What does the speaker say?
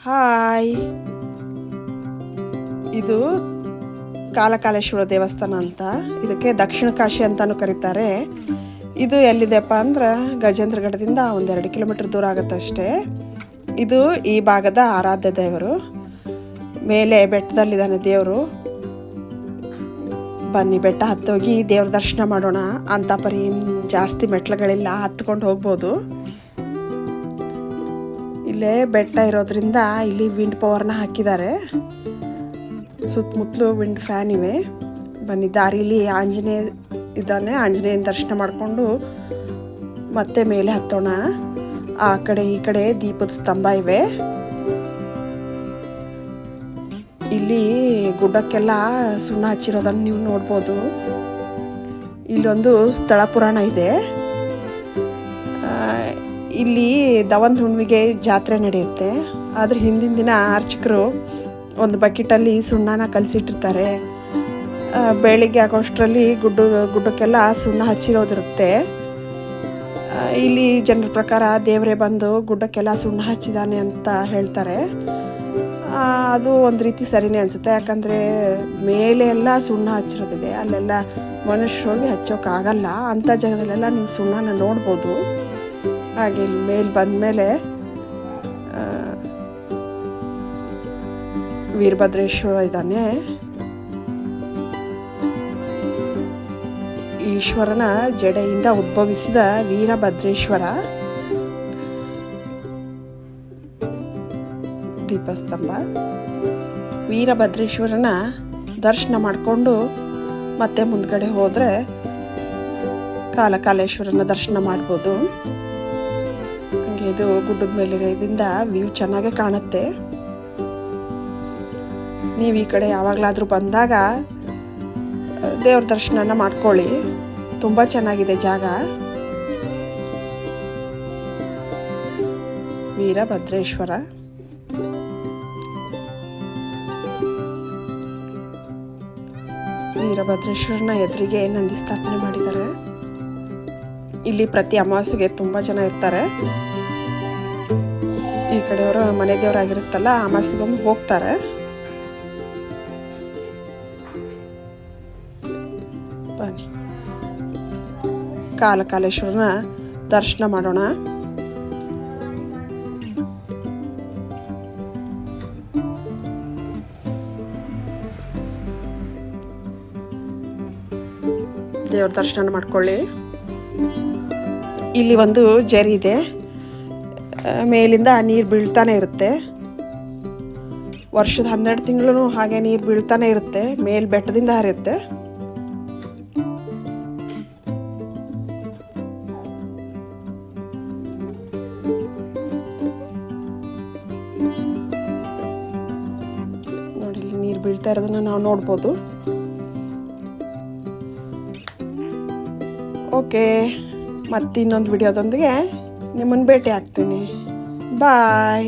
Hi, ಇದು ಕಾಲಕಾಲೇಶ್ವರ ದೇವಸ್ಥಾನ ಅಂತ. ಇದಕ್ಕೆ ದಕ್ಷಿಣ ಕಾಶಿ ಅಂತಲೂ ಕರೀತಾರೆ. ಇದು ಎಲ್ಲಿದೆಪ್ಪ ಅಂದ್ರೆ ಗಜೇಂದ್ರಗಢದಿಂದ 1-2 ಕಿಲೋಮೀಟರ್ ದೂರ ಆಗುತ್ತೆ ಅಷ್ಟೇ. ಇದು ಈ ಭಾಗದ ಆರಾಧ್ಯ ದೇವರು. ಮೇಲೆ ಬೆಟ್ಟದಲ್ಲಿದ್ದಾನೆ ದೇವರು. ಬನ್ನಿ, ಬೆಟ್ಟ ಹತ್ತೋಗಿ ದೇವ್ರ ದರ್ಶನ ಮಾಡೋಣ. ಅಂತ ಪರಿ ಜಾಸ್ತಿ ಮೆಟ್ಲುಗಳಿಲ್ಲ, ಹತ್ಕೊಂಡು ಹೋಗ್ಬೋದು. ಇಲ್ಲೇ ಬೆಟ್ಟ ಇರೋದ್ರಿಂದ ಇಲ್ಲಿ ವಿಂಡ್ ಪವರ್ನ ಹಾಕಿದ್ದಾರೆ. ಸುತ್ತಮುತ್ತಲು ವಿಂಡ್ ಫ್ಯಾನ್ ಇವೆ. ಬನ್ನಿ, ದಾರಿಲಿ ಆಂಜನೇಯ ಇದ್ದಾನೆ. ಆಂಜನೇಯನ ದರ್ಶನ ಮಾಡಿಕೊಂಡು ಮತ್ತೆ ಮೇಲೆ ಹತ್ತೋಣ. ಆ ಕಡೆ ಈ ಕಡೆ ದೀಪದ ಸ್ತಂಭ ಇವೆ. ಇಲ್ಲಿ ಗುಡ್ಡಕ್ಕೆಲ್ಲ ಸುಣ್ಣ ಹಚ್ಚಿರೋದನ್ನು ನೀವು ನೋಡ್ಬೋದು. ಇಲ್ಲೊಂದು ಸ್ಥಳ ಪುರಾಣ ಇದೆ. ಇಲ್ಲಿ ದವಂದ ಹುಣ್ಣಿಮೆಗೆ ಜಾತ್ರೆ ನಡೆಯುತ್ತೆ. ಆದರೆ ಹಿಂದಿನ ದಿನ ಅರ್ಚಕರು ಒಂದು ಬಕೆಟಲ್ಲಿ ಸುಣ್ಣನ ಕಲಸಿಟ್ಟಿರ್ತಾರೆ. ಬೆಳಿಗ್ಗೆ ಆಗೋಷ್ಟರಲ್ಲಿ ಗುಡ್ಡಕ್ಕೆಲ್ಲ ಸುಣ್ಣ ಹಚ್ಚಿರೋದಿರುತ್ತೆ. ಇಲ್ಲಿ ಜನರ ಪ್ರಕಾರ ದೇವರೇ ಬಂದು ಗುಡ್ಡಕ್ಕೆಲ್ಲ ಸುಣ್ಣ ಹಚ್ಚಿದಾನೆ ಅಂತ ಹೇಳ್ತಾರೆ. ಅದು ಒಂದು ರೀತಿ ಸರಿನೇ ಅನಿಸುತ್ತೆ. ಯಾಕಂದರೆ ಮೇಲೆ ಎಲ್ಲ ಸುಣ್ಣ ಹಚ್ಚಿರೋದಿದೆ. ಅಲ್ಲೆಲ್ಲ ಮನುಷ್ಯರು ಹೋಗಿ ಹಚ್ಚೋಕ್ಕಾಗಲ್ಲ. ಅಂಥ ಜಾಗದಲ್ಲೆಲ್ಲ ನೀವು ಸುಣ್ಣನ ನೋಡ್ಬೋದು. ಹಾಗೆ ಇಲ್ಲಿ ಮೇಲೆ ಬಂದಮೇಲೆ ವೀರಭದ್ರೇಶ್ವರ ಇದ್ದಾನೆ. ಈಶ್ವರನ ಜಡೆಯಿಂದ ಉದ್ಭವಿಸಿದ ವೀರಭದ್ರೇಶ್ವರ. ದೀಪಸ್ತಂಭ. ವೀರಭದ್ರೇಶ್ವರನ ದರ್ಶನ ಮಾಡಿಕೊಂಡು ಮತ್ತೆ ಮುಂದ್ಗಡೆ ಹೋದರೆ ಕಾಲಕಾಲೇಶ್ವರನ ದರ್ಶನ ಮಾಡ್ಬೋದು. ಹಾಗೆ ಇದು ಗುಡ್ಡದ ಮೇಲಿರೋದ್ರಿಂದ ವ್ಯೂ ಚೆನ್ನಾಗೇ ಕಾಣುತ್ತೆ. ನೀವು ಈ ಕಡೆ ಯಾವಾಗಲಾದರೂ ಬಂದಾಗ ದೇವ್ರ ದರ್ಶನನ ಮಾಡ್ಕೊಳ್ಳಿ. ತುಂಬ ಚೆನ್ನಾಗಿದೆ ಜಾಗ. ವೀರಭದ್ರೇಶ್ವರ. ವೀರಭದ್ರೇಶ್ವರನ ಎದುರಿಗೆ ನಂದಿ ಸ್ಥಾಪನೆ ಮಾಡಿದ್ದಾರೆ. ಇಲ್ಲಿ ಪ್ರತಿ ಅಮಾವಾಸ್ಯೆಗೆ ತುಂಬ ಜನ ಇರ್ತಾರೆ. ಈ ಕಡೆಯವರು ಮನೆ ದೇವರಾಗಿರುತ್ತಲ್ಲ, ಅಮಾವಾಸ್ಯೆಗೊಮ್ಮೆ ಹೋಗ್ತಾರೆ. ಬನ್ನಿ, ಕಾಲಕಾಲೇಶ್ವರನ ದರ್ಶನ ಮಾಡೋಣ. ದೇವ್ರ ದರ್ಶನ ಮಾಡ್ಕೊಳ್ಳಿ. ಇಲ್ಲಿ ಒಂದು ಜರಿ ಇದೆ. ಮೇಲಿಂದ ನೀರು ಬೀಳ್ತಾನೆ ಇರುತ್ತೆ. ವರ್ಷದ 12 ತಿಂಗಳು ಹಾಗೆ ನೀರು ಬೀಳ್ತಾನೆ ಇರುತ್ತೆ. ಮೇಲ್ ಬೆಟ್ಟದಿಂದ ಹರಿಯುತ್ತೆ. ನೋಡಿ, ಇಲ್ಲಿ ನೀರು ಬೀಳ್ತಾ ಇರೋದನ್ನ ನಾವು ನೋಡ್ಬೋದು. ಓಕೆ, ಮತ್ತೆ ಇನ್ನೊಂದು ವಿಡಿಯೋದೊಂದಿಗೆ ನಿಮ್ಮನ್ನು ಭೇಟಿ ಆಗ್ತೀನಿ. ಬಾಯ್.